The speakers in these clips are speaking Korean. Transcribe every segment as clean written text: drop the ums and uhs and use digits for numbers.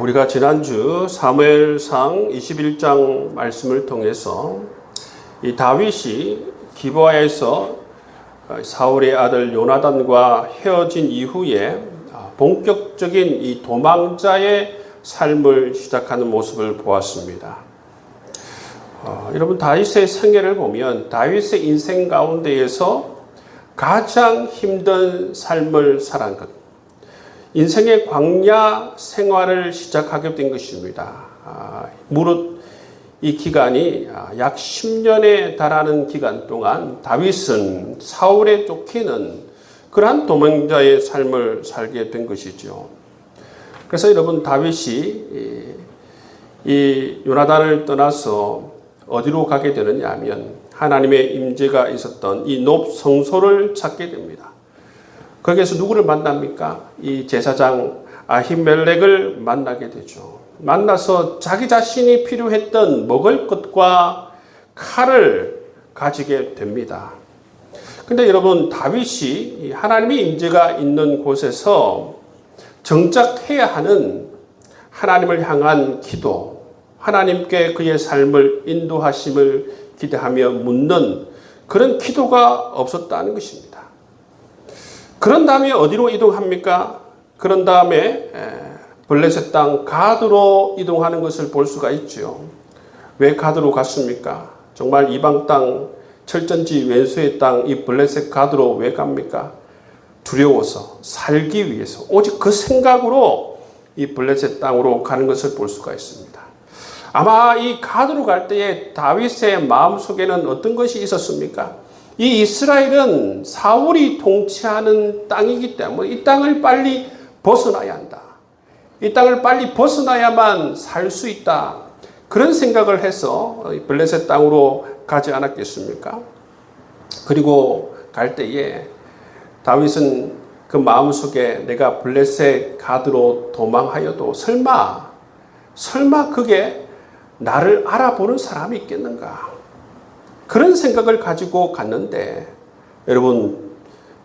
우리가 지난주 사무엘상 21장 말씀을 통해서 이 다윗이 기브아에서 사울의 아들 요나단과 헤어진 이후에 본격적인 이 도망자의 삶을 시작하는 모습을 보았습니다. 여러분, 다윗의 생애를 보면 다윗의 인생 가운데에서 가장 힘든 삶을 살한 것, 인생의 광야 생활을 시작하게 된 것입니다. 무릇 이 기간이 약 10년에 달하는 기간 동안 다윗은 사울에 쫓기는 그러한 도망자의 삶을 살게 된 것이죠. 그래서 여러분, 다윗이 이 요나단을 떠나서 어디로 가게 되느냐 하면 하나님의 임재가 있었던 이 높 성소를 찾게 됩니다. 거기에서 누구를 만납니까? 이 제사장 아히멜렉을 만나게 되죠. 만나서 자기 자신이 필요했던 먹을 것과 칼을 가지게 됩니다. 근데 여러분, 다윗이 하나님의 임재가 있는 곳에서 정작 해야 하는 하나님을 향한 기도, 하나님께 그의 삶을 인도하심을 기대하며 묻는 그런 기도가 없었다는 것입니다. 그런 다음에 어디로 이동합니까? 그런 다음에 블레셋 땅 가드로 이동하는 것을 볼 수가 있죠. 왜 가드로 갔습니까? 정말 이방 땅, 철전지 왼수의 땅, 이 블레셋 가드로 왜 갑니까? 두려워서, 살기 위해서, 오직 그 생각으로 이 블레셋 땅으로 가는 것을 볼 수가 있습니다. 아마 이 가드로 갈 때에 다윗의 마음속에는 어떤 것이 있었습니까? 이 이스라엘은 사울이 통치하는 땅이기 때문에 이 땅을 빨리 벗어나야 한다. 이 땅을 빨리 벗어나야만 살 수 있다. 그런 생각을 해서 블레셋 땅으로 가지 않았겠습니까? 그리고 갈 때에 다윗은 그 마음속에 내가 블레셋 가드로 도망하여도 설마 그게 나를 알아보는 사람이 있겠는가? 그런 생각을 가지고 갔는데, 여러분,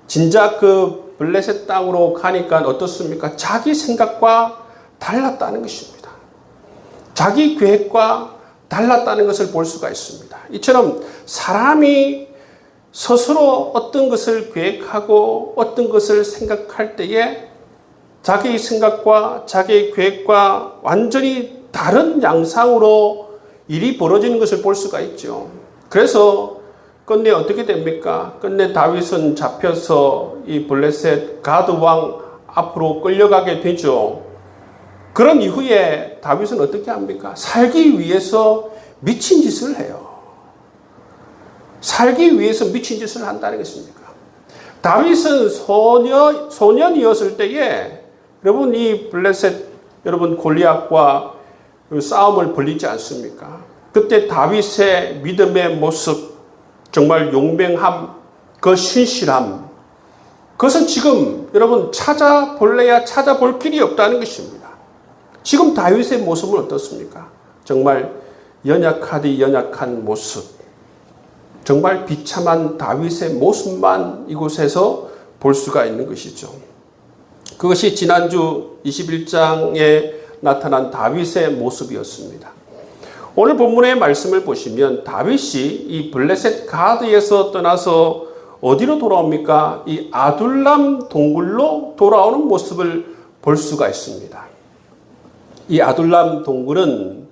진작 그 블레셋 땅으로 가니까 어떻습니까? 자기 생각과 달랐다는 것입니다. 자기 계획과 달랐다는 것을 볼 수가 있습니다. 이처럼 사람이 스스로 어떤 것을 계획하고 어떤 것을 생각할 때에 자기 생각과 자기 계획과 완전히 다른 양상으로 일이 벌어지는 것을 볼 수가 있죠. 그래서 끝내 어떻게 됩니까? 끝내 다윗은 잡혀서 이 블레셋 가드 왕 앞으로 끌려가게 되죠. 그런 이후에 다윗은 어떻게 합니까? 살기 위해서 미친 짓을 해요. 살기 위해서 미친 짓을 한다는 것입니까? 다윗은 소년이었을 때에 여러분, 이 블레셋 여러분 골리앗과 싸움을 벌이지 않습니까? 그때 다윗의 믿음의 모습, 정말 용맹함, 그 신실함, 그것은 지금 여러분 찾아볼래야 찾아볼 길이 없다는 것입니다. 지금 다윗의 모습은 어떻습니까? 정말 연약하디 연약한 모습, 정말 비참한 다윗의 모습만 이곳에서 볼 수가 있는 것이죠. 그것이 지난주 21장에 나타난 다윗의 모습이었습니다. 오늘 본문의 말씀을 보시면 다윗이 이 블레셋 가드에서 떠나서 어디로 돌아옵니까? 이 아둘람 동굴로 돌아오는 모습을 볼 수가 있습니다. 이 아둘람 동굴은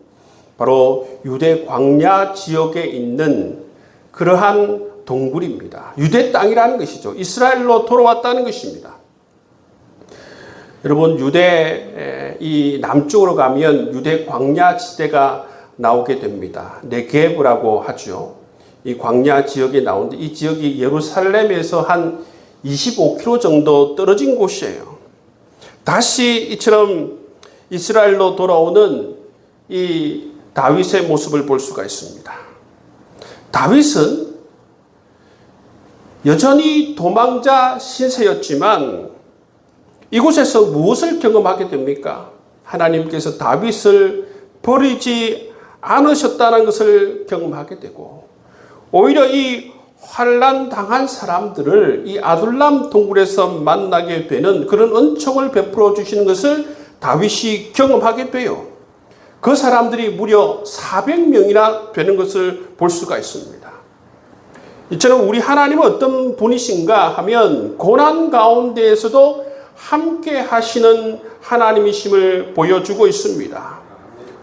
바로 유대 광야 지역에 있는 그러한 동굴입니다. 유대 땅이라는 것이죠. 이스라엘로 돌아왔다는 것입니다. 여러분, 유대 이 남쪽으로 가면 유대 광야 지대가 나오게 됩니다. 네게브라고 하죠. 이 광야 지역에 나오는데 이 지역이 예루살렘에서 한 25km 정도 떨어진 곳이에요. 다시 이처럼 이스라엘로 돌아오는 이 다윗의 모습을 볼 수가 있습니다. 다윗은 여전히 도망자 신세였지만 이곳에서 무엇을 경험하게 됩니까? 하나님께서 다윗을 버리지 않으셨다는 것을 경험하게 되고, 오히려 이 환난 당한 사람들을 이 아둘람 동굴에서 만나게 되는 그런 은총을 베풀어 주시는 것을 다윗이 경험하게 돼요. 그 사람들이 무려 400명이나 되는 것을 볼 수가 있습니다. 이처럼 우리 하나님은 어떤 분이신가 하면 고난 가운데에서도 함께 하시는 하나님이심을 보여주고 있습니다.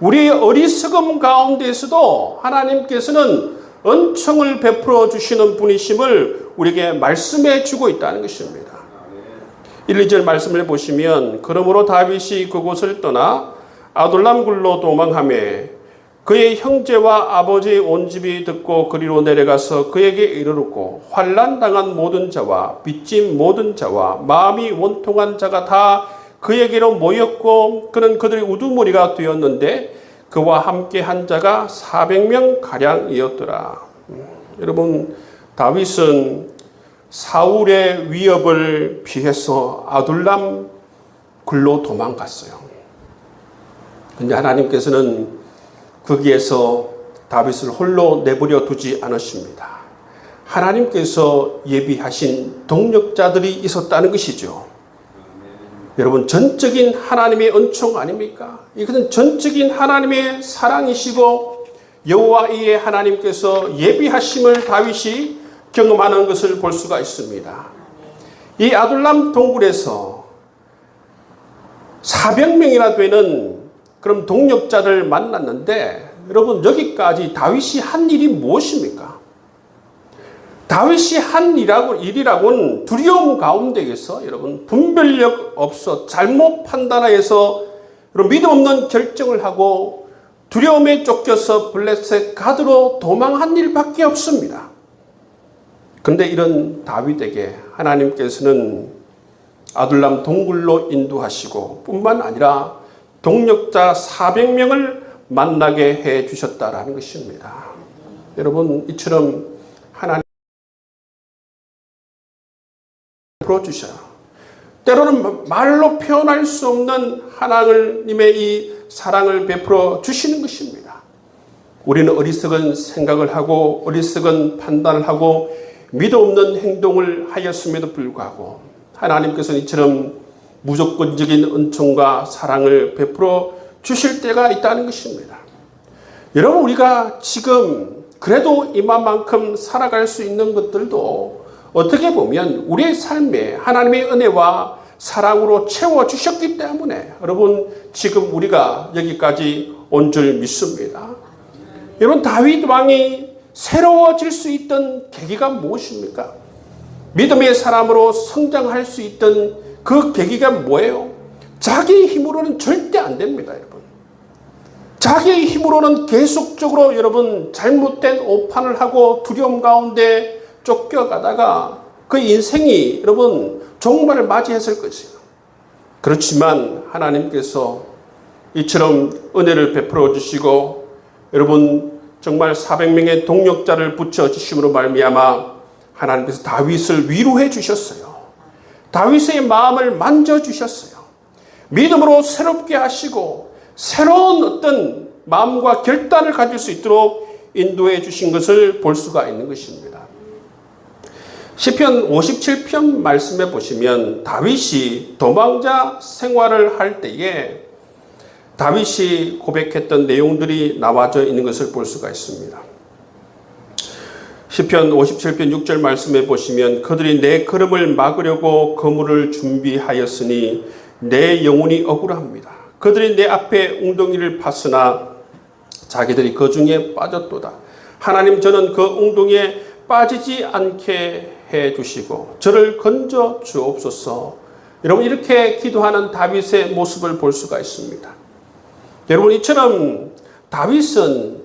우리의 어리석음 가운데에서도 하나님께서는 은총을 베풀어 주시는 분이심을 우리에게 말씀해 주고 있다는 것입니다. 1, 2절 말씀을 보시면 그러므로 다윗이 그곳을 떠나 아둘람 굴로 도망하매 그의 형제와 아버지의 온 집이 듣고 그리로 내려가서 그에게 이르렀고 환난당한 모든 자와 빚진 모든 자와 마음이 원통한 자가 다 그에게로 모였고 그는 그들의 우두머리가 되었는데 그와 함께 한 자가 400명 가량이었더라. 여러분, 다윗은 사울의 위협을 피해서 아둘람 굴로 도망갔어요. 그런데 하나님께서는 거기에서 다윗을 홀로 내버려 두지 않으십니다. 하나님께서 예비하신 동력자들이 있었다는 것이죠. 여러분, 전적인 하나님의 은총 아닙니까? 이것은 전적인 하나님의 사랑이시고 여호와의 하나님께서 예비하심을 다윗이 경험하는 것을 볼 수가 있습니다. 이 아둘람 동굴에서 400명이나 되는 그런 동력자를 만났는데 여러분, 여기까지 다윗이 한 일이 무엇입니까? 다윗이 한 일이라고는 두려움 가운데에서 여러분 분별력 없어 잘못 판단해서 믿음 없는 결정을 하고 두려움에 쫓겨서 블레셋 가드로 도망한 일밖에 없습니다. 그런데 이런 다윗에게 하나님께서는 아둘람 동굴로 인도하시고 뿐만 아니라 동력자 400명을 만나게 해 주셨다라는 것입니다. 여러분, 이처럼 하나님 풀어주셔요. 때로는 말로 표현할 수 없는 하나님의 이 사랑을 베풀어 주시는 것입니다. 우리는 어리석은 생각을 하고 어리석은 판단을 하고 믿음 없는 행동을 하였음에도 불구하고 하나님께서는 이처럼 무조건적인 은총과 사랑을 베풀어 주실 때가 있다는 것입니다. 여러분, 우리가 지금 그래도 이만큼 살아갈 수 있는 것들도 어떻게 보면 우리의 삶에 하나님의 은혜와 사랑으로 채워주셨기 때문에 여러분 지금 우리가 여기까지 온 줄 믿습니다. 여러분, 다윗 왕이 새로워질 수 있던 계기가 무엇입니까? 믿음의 사람으로 성장할 수 있던 그 계기가 뭐예요? 자기의 힘으로는 절대 안 됩니다, 여러분. 자기의 힘으로는 계속적으로 여러분 잘못된 오판을 하고 두려움 가운데 쫓겨가다가 그 인생이 여러분 종말을 맞이했을 것이에요. 그렇지만 하나님께서 이처럼 은혜를 베풀어 주시고 여러분 정말 400명의 동력자를 붙여주심으로 말미암아 하나님께서 다윗을 위로해 주셨어요. 다윗의 마음을 만져주셨어요. 믿음으로 새롭게 하시고 새로운 어떤 마음과 결단을 가질 수 있도록 인도해 주신 것을 볼 수가 있는 것입니다. 시편 57편 말씀에 보시면 다윗이 도망자 생활을 할 때에 다윗이 고백했던 내용들이 나와져 있는 것을 볼 수가 있습니다. 시편 57편 6절 말씀에 보시면 그들이 내 걸음을 막으려고 거물을 준비하였으니 내 영혼이 억울합니다. 그들이 내 앞에 웅덩이를 팠으나 자기들이 그 중에 빠졌도다. 하나님, 저는 그 웅덩이에 빠지지 않게 해주시고 저를 건져 주옵소서. 여러분, 이렇게 기도하는 다윗의 모습을 볼 수가 있습니다. 여러분, 이처럼 다윗은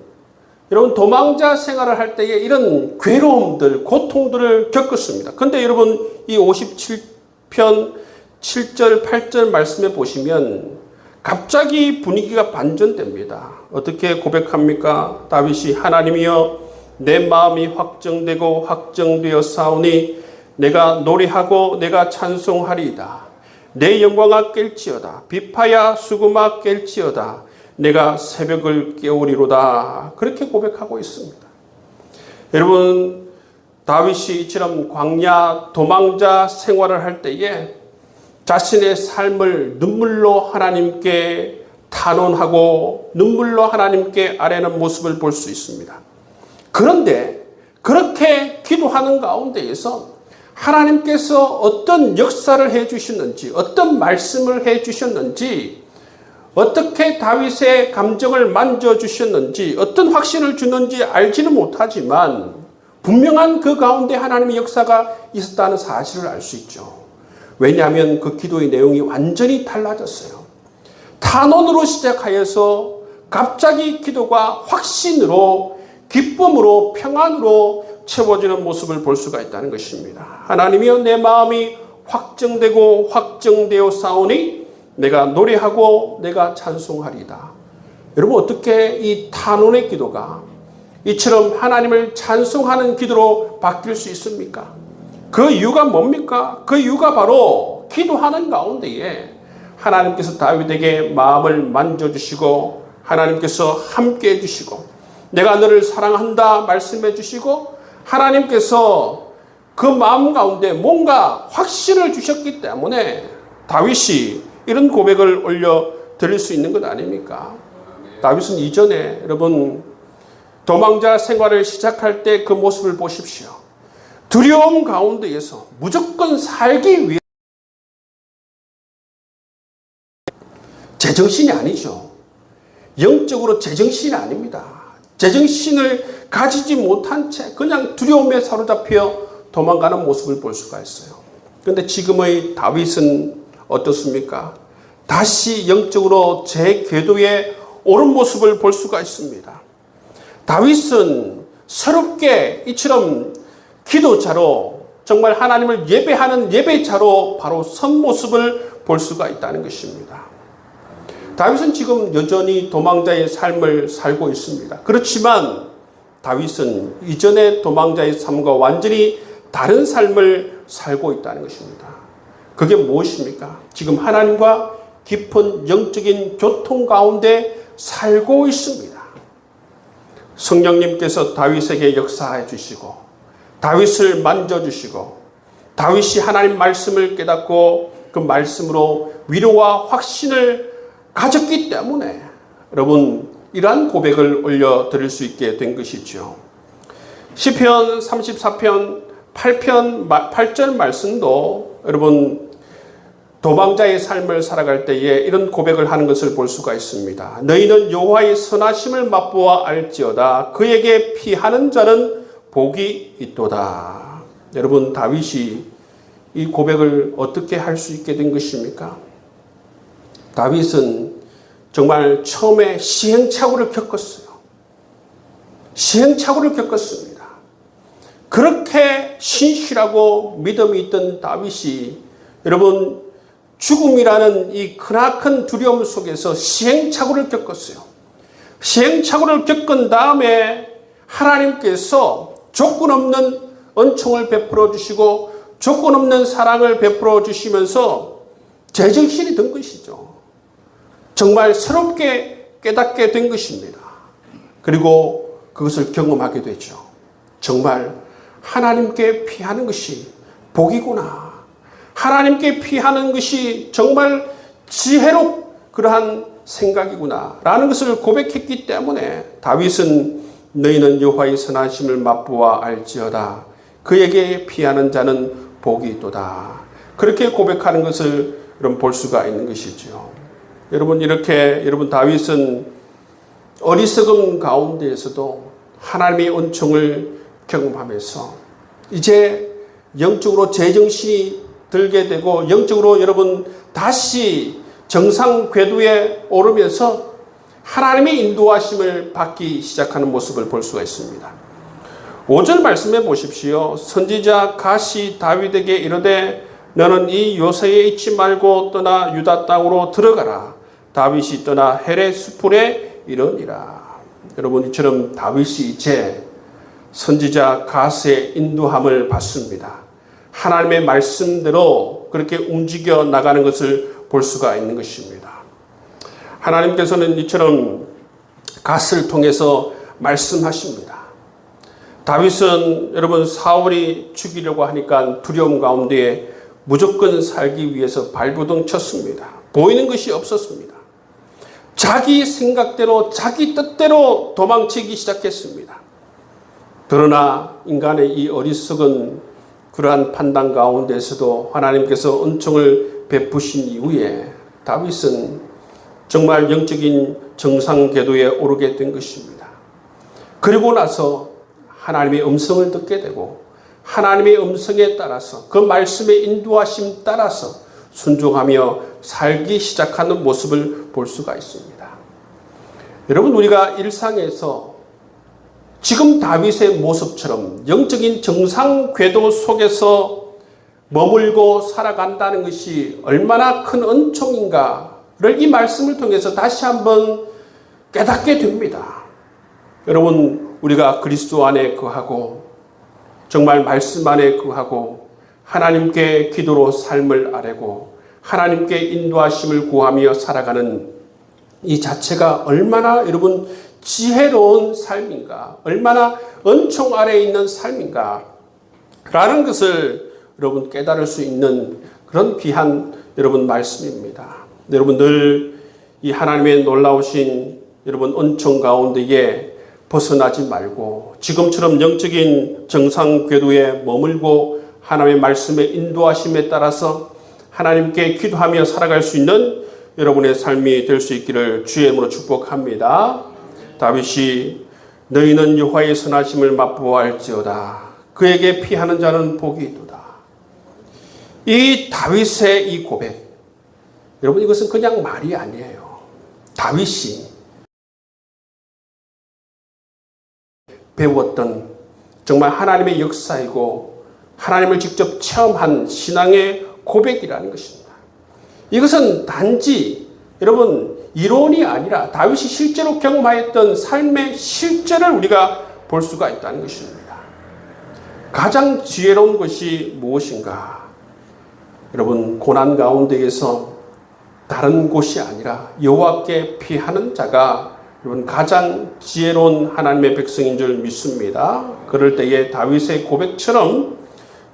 여러분 도망자 생활을 할 때에 이런 괴로움들, 고통들을 겪었습니다. 그런데 여러분 이 57편 7절, 8절 말씀에 보시면 갑자기 분위기가 반전됩니다. 어떻게 고백합니까? 다윗이 하나님이여 내 마음이 확정되고 확정되어 싸우니 내가 노래하고 내가 찬송하리이다. 내 영광아 깰지어다. 비파야 수금아 깰지어다. 내가 새벽을 깨우리로다. 그렇게 고백하고 있습니다. 여러분, 다윗이 이처럼 광야 도망자 생활을 할 때에 자신의 삶을 눈물로 하나님께 탄원하고 눈물로 하나님께 아뢰는 모습을 볼 수 있습니다. 그런데 그렇게 기도하는 가운데에서 하나님께서 어떤 역사를 해 주셨는지, 어떤 말씀을 해 주셨는지, 어떻게 다윗의 감정을 만져주셨는지, 어떤 확신을 주는지 알지는 못하지만 분명한 그 가운데 하나님의 역사가 있었다는 사실을 알 수 있죠. 왜냐하면 그 기도의 내용이 완전히 달라졌어요. 탄원으로 시작하여서 갑자기 기도가 확신으로, 기쁨으로, 평안으로 채워지는 모습을 볼 수가 있다는 것입니다. 하나님이여, 내 마음이 확정되고 확정되어 싸우니 내가 노래하고 내가 찬송하리다. 여러분, 어떻게 이 탄원의 기도가 이처럼 하나님을 찬송하는 기도로 바뀔 수 있습니까? 그 이유가 뭡니까? 그 이유가 바로 기도하는 가운데에 하나님께서 다윗에게 마음을 만져주시고 하나님께서 함께 해주시고 내가 너를 사랑한다 말씀해 주시고 하나님께서 그 마음 가운데 뭔가 확신을 주셨기 때문에 다윗이 이런 고백을 올려드릴 수 있는 것 아닙니까? 다윗은 이전에 여러분 도망자 생활을 시작할 때 그 모습을 보십시오. 두려움 가운데에서 무조건 살기 위해 제정신이 아니죠. 영적으로 제정신이 아닙니다. 제정신을 가지지 못한 채 그냥 두려움에 사로잡혀 도망가는 모습을 볼 수가 있어요. 그런데 지금의 다윗은 어떻습니까? 다시 영적으로 제 궤도에 오른 모습을 볼 수가 있습니다. 다윗은 새롭게 이처럼 기도자로 정말 하나님을 예배하는 예배자로 바로 선 모습을 볼 수가 있다는 것입니다. 다윗은 지금 여전히 도망자의 삶을 살고 있습니다. 그렇지만 다윗은 이전의 도망자의 삶과 완전히 다른 삶을 살고 있다는 것입니다. 그게 무엇입니까? 지금 하나님과 깊은 영적인 교통 가운데 살고 있습니다. 성령님께서 다윗에게 역사해 주시고 다윗을 만져주시고 다윗이 하나님 말씀을 깨닫고 그 말씀으로 위로와 확신을 가졌기 때문에 여러분 이러한 고백을 올려드릴 수 있게 된 것이죠. 시편 34편 8절 말씀도 여러분 도망자의 삶을 살아갈 때에 이런 고백을 하는 것을 볼 수가 있습니다. 너희는 여호와의 선하심을 맛보아 알지어다. 그에게 피하는 자는 복이 있도다. 여러분 다윗이 이 고백을 어떻게 할 수 있게 된 것입니까? 다윗은 정말 처음에 시행착오를 겪었어요. 시행착오를 겪었습니다. 그렇게 신실하고 믿음이 있던 다윗이 여러분 죽음이라는 이 크나큰 두려움 속에서 시행착오를 겪었어요. 시행착오를 겪은 다음에 하나님께서 조건 없는 은총을 베풀어 주시고 조건 없는 사랑을 베풀어 주시면서 제정신이 든 것이죠. 정말 새롭게 깨닫게 된 것입니다. 그리고 그것을 경험하게 되죠. 정말 하나님께 피하는 것이 복이구나. 하나님께 피하는 것이 정말 지혜로 그러한 생각이구나 라는 것을 고백했기 때문에 다윗은 너희는 여호와의 선하심을 맛보아 알지어다. 그에게 피하는 자는 복이 있도다. 그렇게 고백하는 것을 여러분 볼 수가 있는 것이죠. 여러분 이렇게 여러분 다윗은 어리석음 가운데에서도 하나님의 은총을 경험하면서 이제 영적으로 제정신이 들게 되고 영적으로 여러분 다시 정상 궤도에 오르면서 하나님의 인도하심을 받기 시작하는 모습을 볼 수가 있습니다. 5절 말씀해 보십시오. 선지자 갓이 다윗에게 이르되 너는 이 요새에 있지 말고 떠나 유다 땅으로 들어가라. 다윗이 떠나 헤레 수풀에 이르니라. 여러분 이처럼 다윗이 이제 선지자 갓의 인도함을 받습니다. 하나님의 말씀대로 그렇게 움직여 나가는 것을 볼 수가 있는 것입니다. 하나님께서는 이처럼 갓을 통해서 말씀하십니다. 다윗은 여러분 사울이 죽이려고 하니까 두려움 가운데 무조건 살기 위해서 발버둥 쳤습니다. 보이는 것이 없었습니다. 자기 생각대로 자기 뜻대로 도망치기 시작했습니다. 그러나 인간의 이 어리석은 그러한 판단 가운데서도 하나님께서 은총을 베푸신 이후에 다윗은 정말 영적인 정상 궤도에 오르게 된 것입니다. 그리고 나서 하나님의 음성을 듣게 되고 하나님의 음성에 따라서 그 말씀의 인도하심 따라서 순종하며 살기 시작하는 모습을 볼 수가 있습니다. 여러분, 우리가 일상에서 지금 다윗의 모습처럼 영적인 정상 궤도 속에서 머물고 살아간다는 것이 얼마나 큰 은총인가를 이 말씀을 통해서 다시 한번 깨닫게 됩니다. 여러분, 우리가 그리스도 안에 거하고 정말 말씀 안에 거하고 하나님께 기도로 삶을 아뢰고 하나님께 인도하심을 구하며 살아가는 이 자체가 얼마나 여러분 지혜로운 삶인가, 얼마나 은총 아래에 있는 삶인가 라는 것을 여러분 깨달을 수 있는 그런 귀한 여러분 말씀입니다. 여러분 늘 이 하나님의 놀라우신 여러분 은총 가운데에 벗어나지 말고 지금처럼 영적인 정상 궤도에 머물고 하나님의 말씀의 인도하심에 따라서 하나님께 기도하며 살아갈 수 있는 여러분의 삶이 될 수 있기를 주의 이름으로 축복합니다. 다윗이 너희는 여호와의 선하심을 맛보아할지어다. 그에게 피하는 자는 복이 있도다. 이 다윗의 이 고백, 여러분 이것은 그냥 말이 아니에요. 다윗이 배웠던 정말 하나님의 역사이고 하나님을 직접 체험한 신앙의 고백이라는 것입니다. 이것은 단지 여러분 이론이 아니라 다윗이 실제로 경험하였던 삶의 실제를 우리가 볼 수가 있다는 것입니다. 가장 지혜로운 것이 무엇인가? 여러분 고난 가운데에서 다른 곳이 아니라 여호와께 피하는 자가 여러분 가장 지혜로운 하나님의 백성인 줄 믿습니다. 그럴 때에 다윗의 고백처럼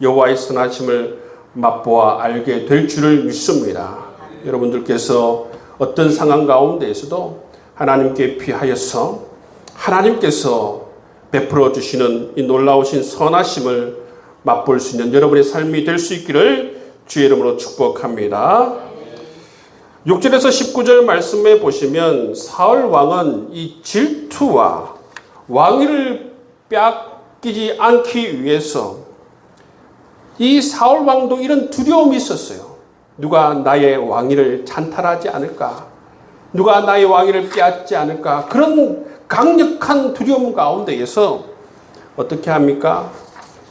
여호와의 선하심을 맛보아 알게 될 줄을 믿습니다. 여러분들께서 어떤 상황 가운데에서도 하나님께 피하여서 하나님께서 베풀어 주시는 이 놀라우신 선하심을 맛볼 수 있는 여러분의 삶이 될 수 있기를 주의 이름으로 축복합니다. 6절에서 19절 말씀에 보시면 사울 왕은 이 질투와 왕위를 빼앗기지 않기 위해서 이 사울 왕도 이런 두려움이 있었어요. 누가 나의 왕위를 찬탈하지 않을까? 누가 나의 왕위를 빼앗지 않을까? 그런 강력한 두려움 가운데에서 어떻게 합니까?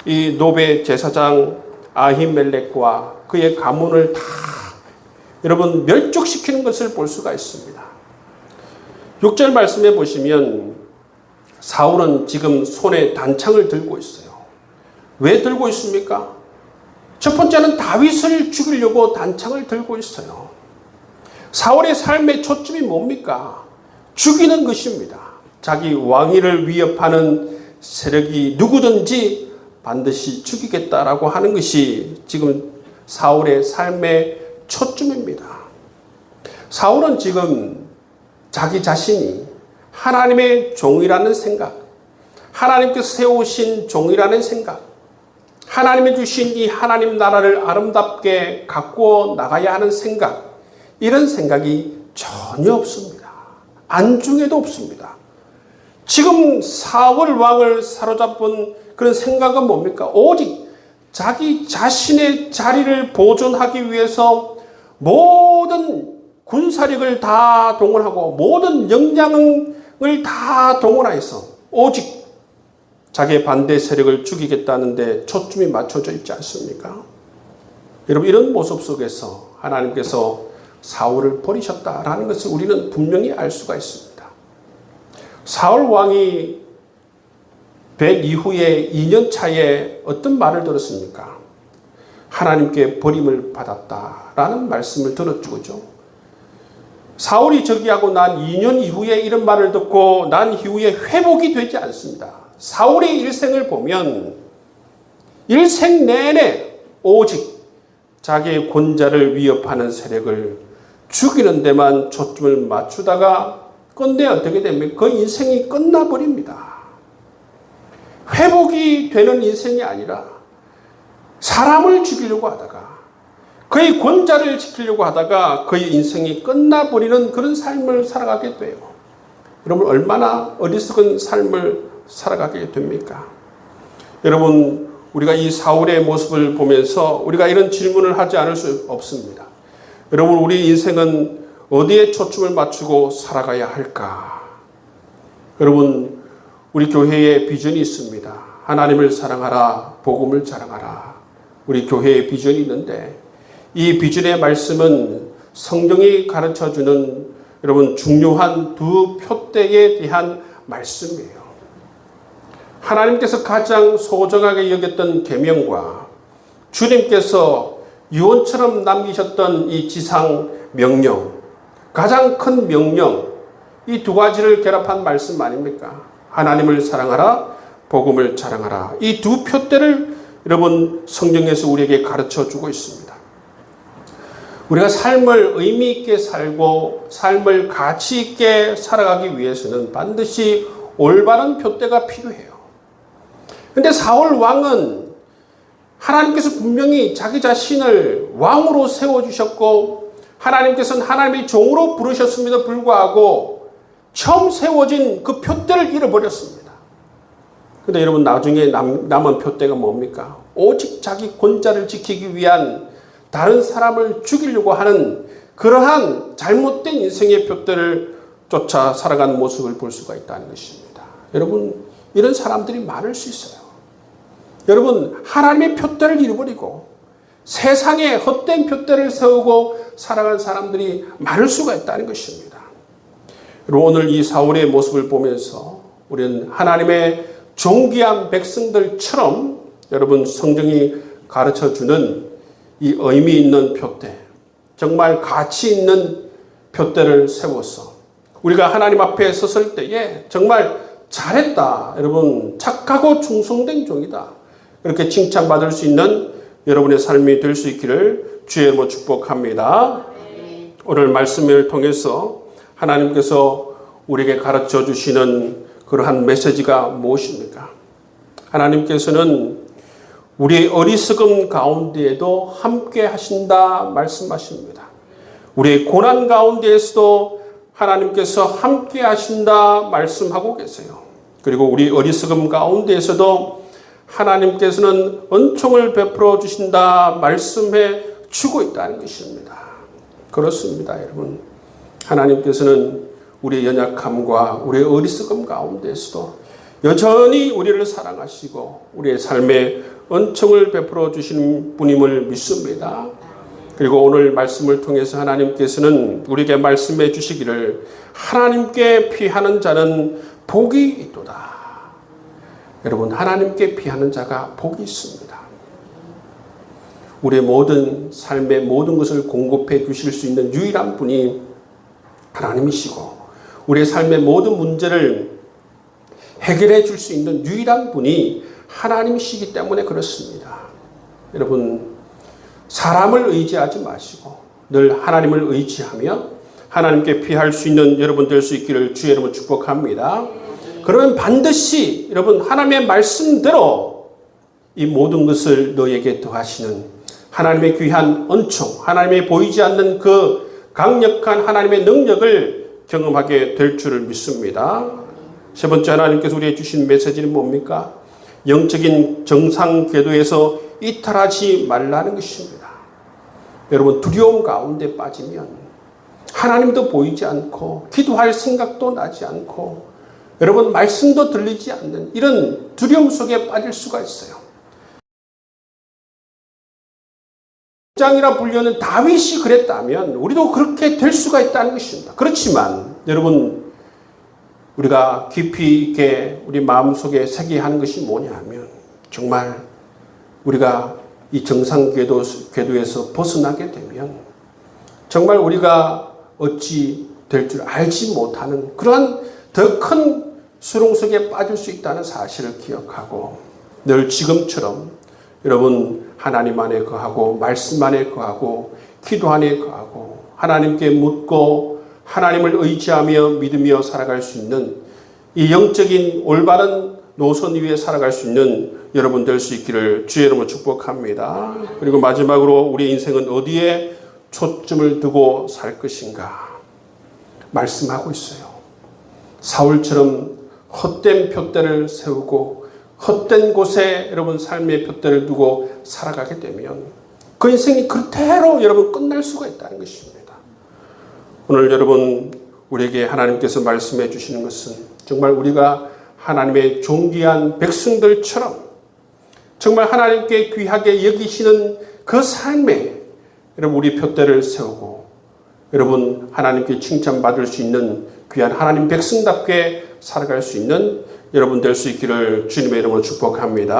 이 노베 제사장 아히멜렉과 그의 가문을 다 여러분 멸족시키는 것을 볼 수가 있습니다. 6절 말씀에 보시면 사울은 지금 손에 단창을 들고 있어요. 왜 들고 있습니까? 첫 번째는 다윗을 죽이려고 단창을 들고 있어요. 사울의 삶의 초점이 뭡니까? 죽이는 것입니다. 자기 왕위를 위협하는 세력이 누구든지 반드시 죽이겠다라고 하는 것이 지금 사울의 삶의 초점입니다. 사울은 지금 자기 자신이 하나님의 종이라는 생각, 하나님께서 세우신 종이라는 생각, 하나님이 주신 이 하나님 나라를 아름답게 가꾸어 나가야 하는 생각, 이런 생각이 전혀 없습니다. 안중에도 없습니다. 지금 사울 왕을 사로잡은 그런 생각은 뭡니까? 오직 자기 자신의 자리를 보존하기 위해서 모든 군사력을 다 동원하고 모든 역량을 다 동원해서 오직 자기의 반대 세력을 죽이겠다는데 초점이 맞춰져 있지 않습니까? 여러분 이런 모습 속에서 하나님께서 사울을 버리셨다라는 것을 우리는 분명히 알 수가 있습니다. 사울 왕이 된 이후에 2년 차에 어떤 말을 들었습니까? 하나님께 버림을 받았다라는 말씀을 들었죠. 그죠? 사울이 저기하고 난 2년 이후에 이런 말을 듣고 난 이후에 회복이 되지 않습니다. 사울의 일생을 보면 일생 내내 오직 자기의 권자를 위협하는 세력을 죽이는 데만 초점을 맞추다가 끝내 어떻게 됩니까? 그 인생이 끝나버립니다. 회복이 되는 인생이 아니라 사람을 죽이려고 하다가 그의 권자를 지키려고 하다가 그의 인생이 끝나버리는 그런 삶을 살아가게 돼요. 여러분 얼마나 어리석은 삶을 살아가게 됩니까? 여러분 우리가 이 사울의 모습을 보면서 우리가 이런 질문을 하지 않을 수 없습니다. 여러분 우리 인생은 어디에 초점을 맞추고 살아가야 할까? 여러분 우리 교회에 비전이 있습니다. 하나님을 사랑하라, 복음을 자랑하라. 우리 교회에 비전이 있는데 이 비전의 말씀은 성경이 가르쳐주는 여러분 중요한 두 표대에 대한 말씀이에요. 하나님께서 가장 소중하게 여겼던 계명과 주님께서 유언처럼 남기셨던 이 지상 명령, 가장 큰 명령, 이 두 가지를 결합한 말씀 아닙니까? 하나님을 사랑하라, 복음을 자랑하라. 이 두 표대를 여러분 성경에서 우리에게 가르쳐 주고 있습니다. 우리가 삶을 의미 있게 살고 삶을 가치 있게 살아가기 위해서는 반드시 올바른 표대가 필요해요. 근데 사울 왕은 하나님께서 분명히 자기 자신을 왕으로 세워주셨고 하나님께서는 하나님의 종으로 부르셨음에도 불구하고 처음 세워진 그 표대를 잃어버렸습니다. 근데 여러분 나중에 남은 표대가 뭡니까? 오직 자기 권자를 지키기 위한 다른 사람을 죽이려고 하는 그러한 잘못된 인생의 표대를 쫓아 살아가는 모습을 볼 수가 있다는 것입니다. 여러분 이런 사람들이 많을 수 있어요. 여러분 하나님의 표대를 잃어버리고 세상에 헛된 표대를 세우고 살아간 사람들이 많을 수가 있다는 것입니다. 여러분 오늘 이 사울의 모습을 보면서 우리는 하나님의 존귀한 백성들처럼 여러분 성경이 가르쳐주는 이 의미 있는 표대, 정말 가치 있는 표대를 세워서 우리가 하나님 앞에 섰을 때에 정말 잘했다, 여러분 착하고 충성된 종이다, 이렇게 칭찬받을 수 있는 여러분의 삶이 될 수 있기를 주의 이름으로 축복합니다. 오늘 말씀을 통해서 하나님께서 우리에게 가르쳐 주시는 그러한 메시지가 무엇입니까? 하나님께서는 우리의 어리석음 가운데에도 함께 하신다 말씀하십니다. 우리의 고난 가운데에서도 하나님께서 함께 하신다 말씀하고 계세요. 그리고 우리 어리석음 가운데에서도 하나님께서는 은총을 베풀어 주신다 말씀해 주고 있다는 것입니다. 그렇습니다, 여러분. 하나님께서는 우리의 연약함과 우리의 어리석음 가운데에서도 여전히 우리를 사랑하시고 우리의 삶에 은총을 베풀어 주시는 분임을 믿습니다. 그리고 오늘 말씀을 통해서 하나님께서는 우리에게 말씀해 주시기를 하나님께 피하는 자는 복이 있도다. 여러분 하나님께 피하는 자가 복이 있습니다. 우리의 모든 삶의 모든 것을 공급해 주실 수 있는 유일한 분이 하나님이시고 우리의 삶의 모든 문제를 해결해 줄 수 있는 유일한 분이 하나님이시기 때문에 그렇습니다. 여러분 사람을 의지하지 마시고 늘 하나님을 의지하며 하나님께 피할 수 있는 여러분 될 수 있기를 주의 이름으로 축복합니다. 그러면 반드시 여러분 하나님의 말씀대로 이 모든 것을 너에게 더하시는 하나님의 귀한 은총, 하나님의 보이지 않는 그 강력한 하나님의 능력을 경험하게 될 줄을 믿습니다. 세 번째 하나님께서 우리에게 주신 메시지는 뭡니까? 영적인 정상 궤도에서 이탈하지 말라는 것입니다. 여러분 두려움 가운데 빠지면 하나님도 보이지 않고 기도할 생각도 나지 않고 여러분 말씀도 들리지 않는 이런 두려움 속에 빠질 수가 있어요. 장이라 불리는 다윗이 그랬다면 우리도 그렇게 될 수가 있다는 것입니다. 그렇지만 여러분 우리가 깊이 있게 우리 마음속에 새겨야 하는 것이 뭐냐 하면 정말 우리가 이 정상 궤도에서 벗어나게 되면 정말 우리가 어찌 될 줄 알지 못하는 그러한 더 큰 수렁 속에 빠질 수 있다는 사실을 기억하고 늘 지금처럼 여러분 하나님 안에 거하고 말씀 안에 거하고 기도 안에 거하고 하나님께 묻고 하나님을 의지하며 믿으며 살아갈 수 있는 이 영적인 올바른 노선 위에 살아갈 수 있는 여러분 될 수 있기를 주의 이름으로 축복합니다. 그리고 마지막으로 우리 인생은 어디에 초점을 두고 살 것인가 말씀하고 있어요. 사울처럼 헛된 푯대를 세우고 헛된 곳에 여러분 삶의 푯대를 두고 살아가게 되면 그 인생이 그대로 여러분 끝날 수가 있다는 것입니다. 오늘 여러분 우리에게 하나님께서 말씀해 주시는 것은 정말 우리가 하나님의 존귀한 백성들처럼 정말 하나님께 귀하게 여기시는 그 삶에 여러분 우리 푯대를 세우고 여러분 하나님께 칭찬받을 수 있는 귀한 하나님 백성답게 살아갈 수 있는 여러분 될 수 있기를 주님의 이름으로 축복합니다.